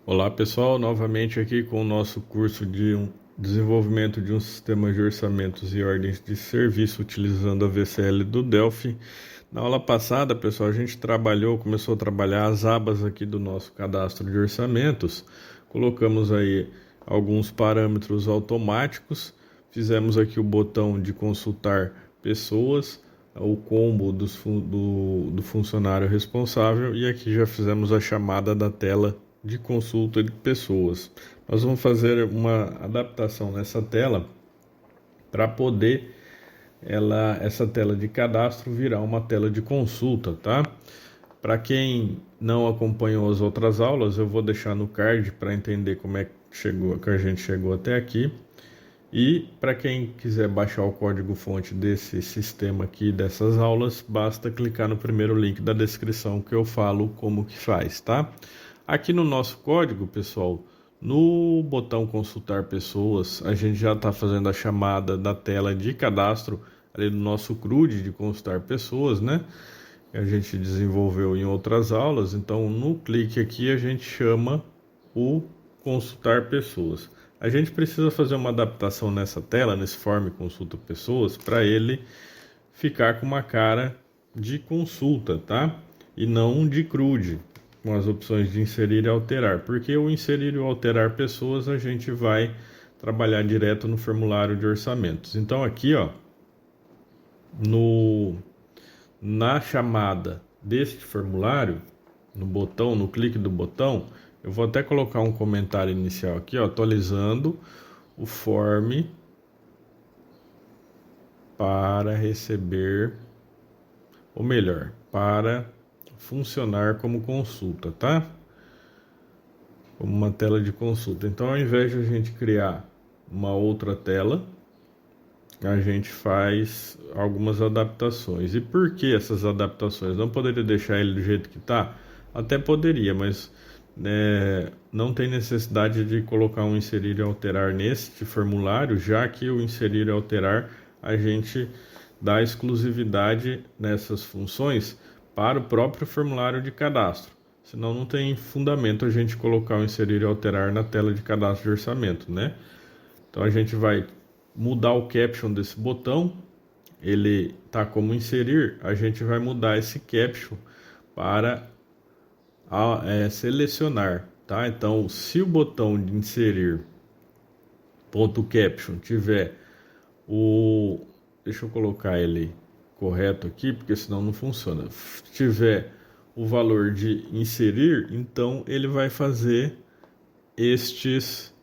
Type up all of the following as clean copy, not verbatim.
Olá pessoal, novamente aqui com o nosso curso de desenvolvimento de um sistema de orçamentos e ordens de serviço utilizando a VCL do Delphi. Na aula passada, pessoal, a gente começou a trabalhar as abas aqui do nosso cadastro de orçamentos. Colocamos aí alguns parâmetros automáticos, fizemos aqui o botão de consultar pessoas, o combo do funcionário responsável e aqui já fizemos a chamada da tela de consulta de pessoas. Nós vamos fazer uma adaptação nessa tela para poder essa tela de cadastro virar uma tela de consulta, tá? Para quem não acompanhou as outras aulas, eu vou deixar no card para entender como é que a gente chegou até aqui. E para quem quiser baixar o código-fonte desse sistema aqui, dessas aulas, basta clicar no primeiro link da descrição que eu falo como que faz, tá? Aqui no nosso código, pessoal, no botão consultar pessoas, a gente já está fazendo a chamada da tela de cadastro ali do nosso CRUD de consultar pessoas, né? Que a gente desenvolveu em outras aulas. Então, no clique aqui, a gente chama o consultar pessoas. A gente precisa fazer uma adaptação nessa tela, nesse form consulta pessoas, para ele ficar com uma cara de consulta, tá? E não de CRUD, com as opções de inserir e alterar, porque o inserir e alterar pessoas a gente vai trabalhar direto no formulário de orçamentos. Então aqui, ó, na chamada deste formulário, no botão, no clique do botão, eu vou até colocar um comentário inicial aqui, ó, atualizando o form para receber, ou melhor, para funcionar como consulta, tá? Como uma tela de consulta. Então, ao invés de a gente criar uma outra tela, a gente faz algumas adaptações. E por que essas adaptações? Não poderia deixar ele do jeito que está? Até poderia, mas não tem necessidade de colocar um inserir e alterar neste formulário, já que o inserir e alterar a gente dá exclusividade nessas funções para o próprio formulário de cadastro. Senão não tem fundamento a gente colocar o inserir e alterar na tela de cadastro de orçamento, né? Então a gente vai mudar o caption desse botão, ele tá como inserir, a gente vai mudar esse caption para selecionar, tá? Então, se o botão de inserir ponto caption tiver deixa eu colocar ele correto aqui, porque senão não funciona. Se tiver o valor de inserir, então ele vai fazer estes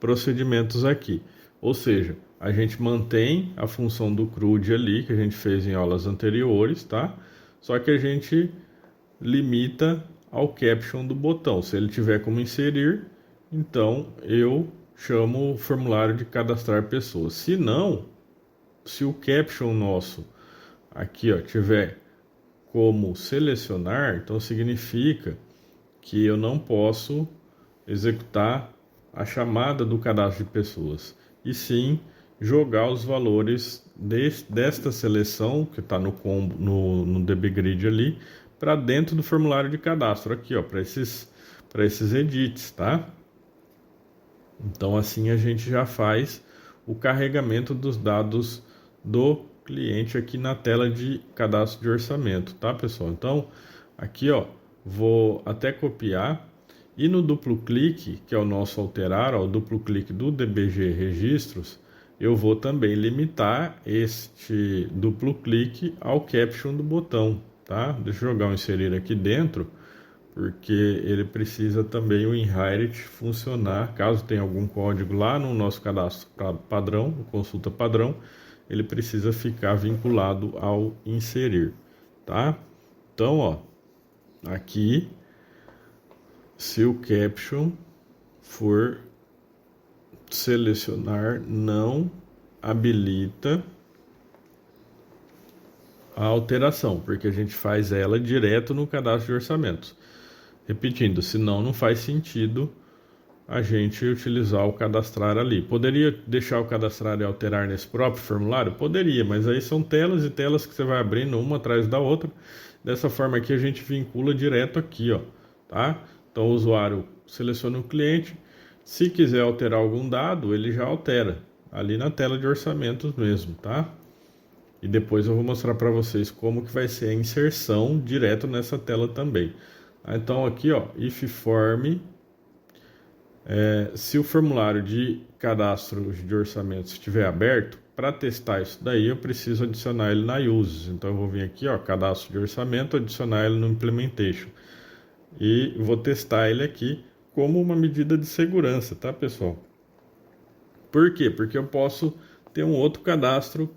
procedimentos aqui. Ou seja, a gente mantém a função do CRUD ali, que a gente fez em aulas anteriores, tá? Só que a gente limita ao caption do botão. Se ele tiver como inserir, então eu chamo o formulário de cadastrar pessoas. Se não, se o caption nosso aqui, ó, tiver como selecionar, então significa que eu não posso executar a chamada do cadastro de pessoas, e sim jogar os valores desta seleção que está no combo, no DBGrid ali, para dentro do formulário de cadastro aqui, ó, para esses edits, tá? Então assim a gente já faz o carregamento dos dados do cliente aqui na tela de cadastro de orçamento, tá, pessoal? Então aqui, ó, vou até copiar. E no duplo clique, que é o nosso alterar, ó, o duplo clique do DBG Registros, eu vou também limitar este duplo clique ao caption do botão, tá? Deixa eu jogar o inserir aqui dentro, porque ele precisa também o inherit funcionar. Caso tenha algum código lá no nosso cadastro padrão, consulta padrão, ele precisa ficar vinculado ao inserir, tá? Então, ó, aqui, se o caption for selecionar, não habilita a alteração, porque a gente faz ela direto no cadastro de orçamentos. Repetindo, senão não faz sentido a gente utilizar o cadastrar ali. Poderia deixar o cadastrar e alterar nesse próprio formulário? Poderia, mas aí são telas e telas que você vai abrindo uma atrás da outra. Dessa forma aqui a gente vincula direto aqui, ó, tá? Então o usuário seleciona o cliente, se quiser alterar algum dado, ele já altera ali na tela de orçamentos mesmo, tá? E depois eu vou mostrar para vocês como que vai ser a inserção direto nessa tela também. Então aqui, ó, if form, se o formulário de cadastro de orçamento estiver aberto, para testar isso daí eu preciso adicionar ele na uses. Então eu vou vir aqui, ó, cadastro de orçamento, adicionar ele no implementation. E vou testar ele aqui como uma medida de segurança, tá, pessoal? Por quê? Porque eu posso ter um outro cadastro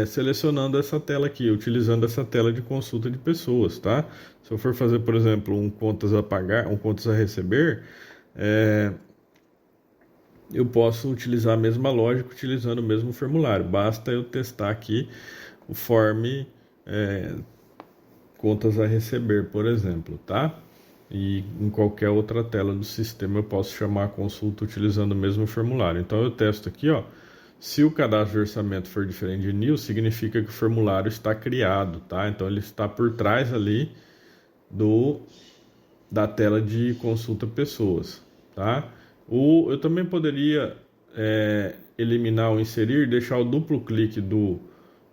selecionando essa tela aqui, utilizando essa tela de consulta de pessoas, tá? Se eu for fazer, por exemplo, um contas a pagar, um contas a receber, eu posso utilizar a mesma lógica utilizando o mesmo formulário. Basta eu testar aqui o form contas a receber, por exemplo, tá? E em qualquer outra tela do sistema eu posso chamar a consulta utilizando o mesmo formulário. Então eu testo aqui, ó. Se o cadastro de orçamento for diferente de new, significa que o formulário está criado, tá? Então ele está por trás ali da tela de consulta pessoas, tá? Eu também poderia eliminar ou inserir, deixar o duplo clique do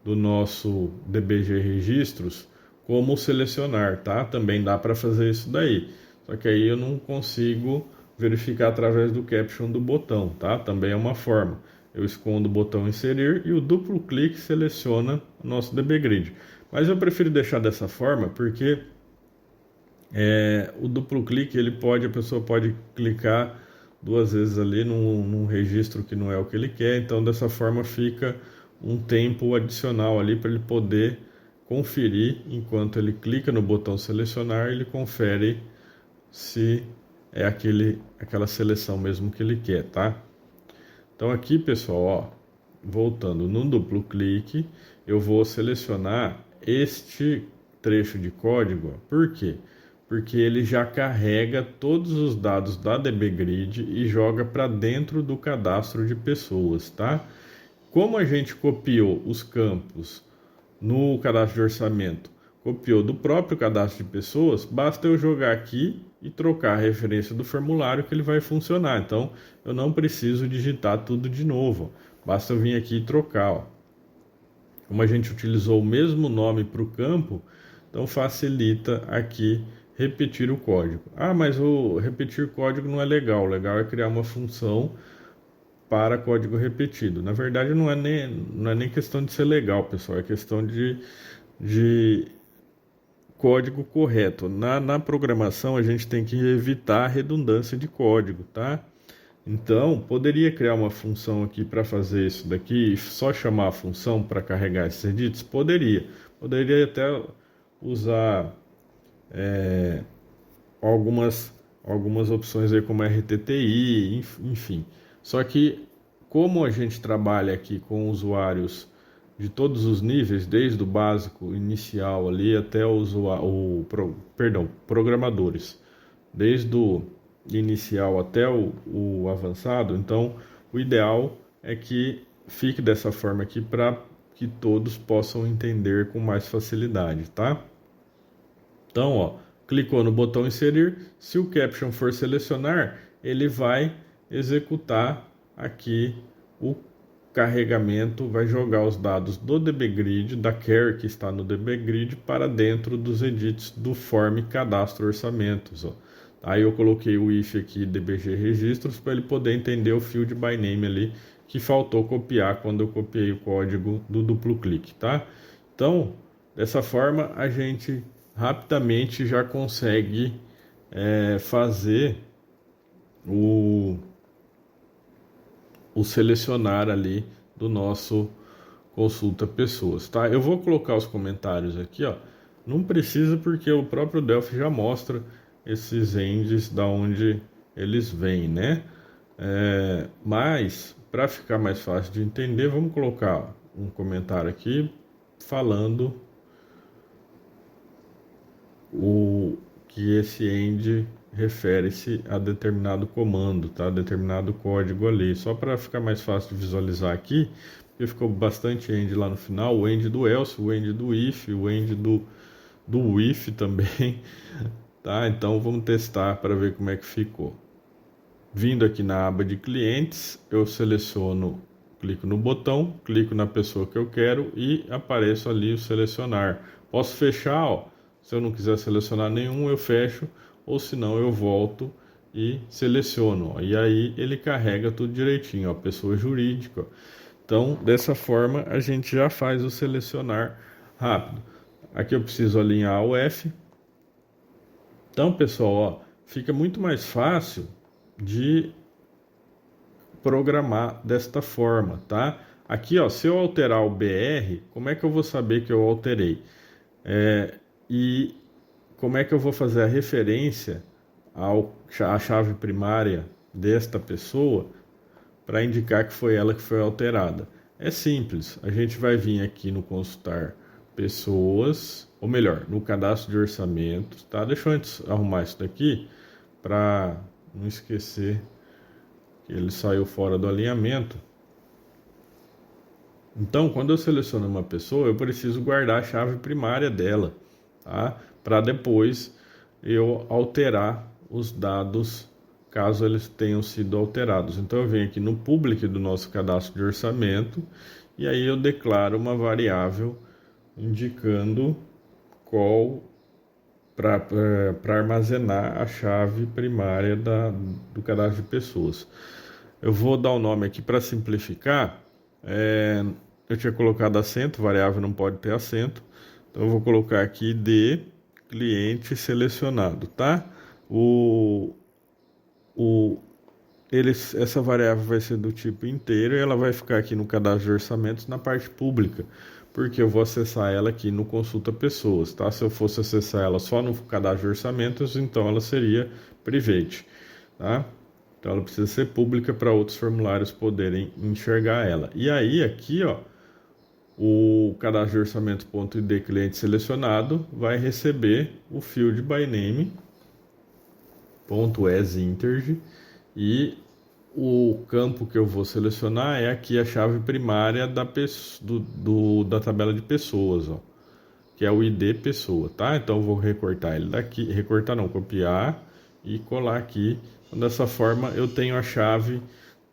nosso DBG Registros como selecionar, tá? Também dá para fazer isso daí. Só que aí eu não consigo verificar através do caption do botão, tá? Também é uma forma. Eu escondo o botão inserir e o duplo clique seleciona o nosso DB Grid. Mas eu prefiro deixar dessa forma porque o duplo clique a pessoa pode clicar duas vezes ali num registro que não é o que ele quer. Então dessa forma fica um tempo adicional ali para ele poder conferir enquanto ele clica no botão selecionar, ele confere se é aquela seleção mesmo que ele quer, tá? Então aqui, pessoal, ó, voltando no duplo clique, eu vou selecionar este trecho de código. Por quê? Porque ele já carrega todos os dados da DB Grid e joga para dentro do cadastro de pessoas, tá? Como a gente copiou os campos no cadastro de orçamento, copiou do próprio cadastro de pessoas, basta eu jogar aqui e trocar a referência do formulário que ele vai funcionar. Então, eu não preciso digitar tudo de novo. Basta eu vir aqui e trocar. Ó. Como a gente utilizou o mesmo nome para o campo, então facilita aqui repetir o código. Ah, mas o repetir código não é legal. O legal é criar uma função para código repetido. Na verdade, não é nem questão de ser legal, pessoal. É questão de código correto. Na programação, a gente tem que evitar a redundância de código, tá? Então, poderia criar uma função aqui para fazer isso daqui e só chamar a função para carregar esses edits? Poderia. Poderia até usar algumas opções aí como RTTI, enfim. Só que, como a gente trabalha aqui com usuários de todos os níveis, desde o básico inicial ali até programadores, desde o inicial até o avançado, então o ideal é que fique dessa forma aqui para que todos possam entender com mais facilidade, tá? Então, ó, clicou no botão inserir, se o caption for selecionar, ele vai executar aqui o carregamento, vai jogar os dados do DBGrid, da query que está no DBGrid, para dentro dos edits do form cadastro orçamentos. Ó. Aí eu coloquei o if aqui DBG registros para ele poder entender o field by name ali que faltou copiar quando eu copiei o código do duplo clique, tá? Então, dessa forma a gente rapidamente já consegue fazer o selecionar ali do nosso consulta pessoas, tá? Eu vou colocar os comentários aqui, ó. Não precisa porque o próprio Delphi já mostra esses ends da onde eles vêm, né? Mas para ficar mais fácil de entender, vamos colocar um comentário aqui falando que esse end refere-se a determinado comando, tá? Determinado código ali. Só para ficar mais fácil de visualizar aqui, porque ficou bastante end lá no final, o end do else, o end do if, o end do if também. tá? Então vamos testar para ver como é que ficou. Vindo aqui na aba de clientes, eu seleciono, clico no botão, clico na pessoa que eu quero e apareço ali o selecionar. Posso fechar, ó. Se eu não quiser selecionar nenhum, eu fecho, ou se não, eu volto e seleciono, ó. E aí ele carrega tudo direitinho, ó, pessoa jurídica, ó. Então, dessa forma, a gente já faz o selecionar rápido. Aqui eu preciso alinhar o F. Então, pessoal, ó, fica muito mais fácil de programar desta forma, tá? Aqui, ó, se eu alterar o BR, como é que eu vou saber que eu alterei? E como é que eu vou fazer a referência à chave primária desta pessoa para indicar que foi ela que foi alterada? É simples, a gente vai vir aqui no consultar pessoas, ou melhor, no cadastro de orçamentos, tá? Deixa eu antes arrumar isso daqui para não esquecer que ele saiu fora do alinhamento. Então, quando eu seleciono uma pessoa, eu preciso guardar a chave primária dela, tá? Para depois eu alterar os dados caso eles tenham sido alterados. Então, eu venho aqui no public do nosso cadastro de orçamento e aí eu declaro uma variável indicando qual para armazenar a chave primária do cadastro de pessoas. Eu vou dar o nome aqui para simplificar. Eu tinha colocado acento, variável não pode ter acento. Então eu vou colocar aqui de cliente selecionado, tá? Essa variável vai ser do tipo inteiro e ela vai ficar aqui no cadastro de orçamentos na parte pública, porque eu vou acessar ela aqui no consulta pessoas, tá? Se eu fosse acessar ela só no cadastro de orçamentos, então ela seria private, tá? Então ela precisa ser pública para outros formulários poderem enxergar ela. E aí aqui, ó, o cadastro de orçamento.id cliente selecionado vai receber o field by name .asinterge e o campo que eu vou selecionar é aqui a chave primária da tabela de pessoas, ó, que é o ID pessoa, tá? Então eu vou recortar ele daqui, recortar não, copiar e colar aqui. Então, dessa forma eu tenho a chave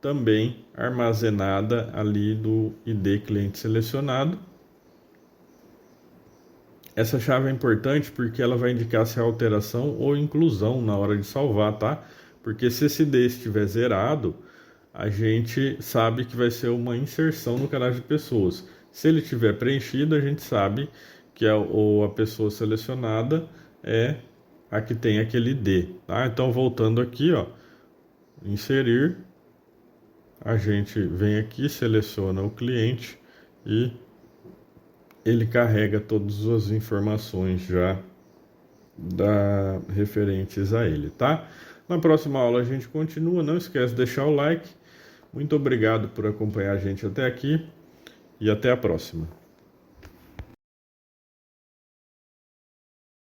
também armazenada ali do ID cliente selecionado. Essa chave é importante porque ela vai indicar se é alteração ou inclusão na hora de salvar, tá? Porque se esse ID estiver zerado, a gente sabe que vai ser uma inserção no cadastro de pessoas. Se ele estiver preenchido, a gente sabe que a pessoa selecionada é a que tem aquele ID, tá? Então, voltando aqui, ó, inserir, a gente vem aqui, seleciona o cliente e ele carrega todas as informações já referentes a ele, tá? Na próxima aula a gente continua, não esquece de deixar o like. Muito obrigado por acompanhar a gente até aqui e até a próxima.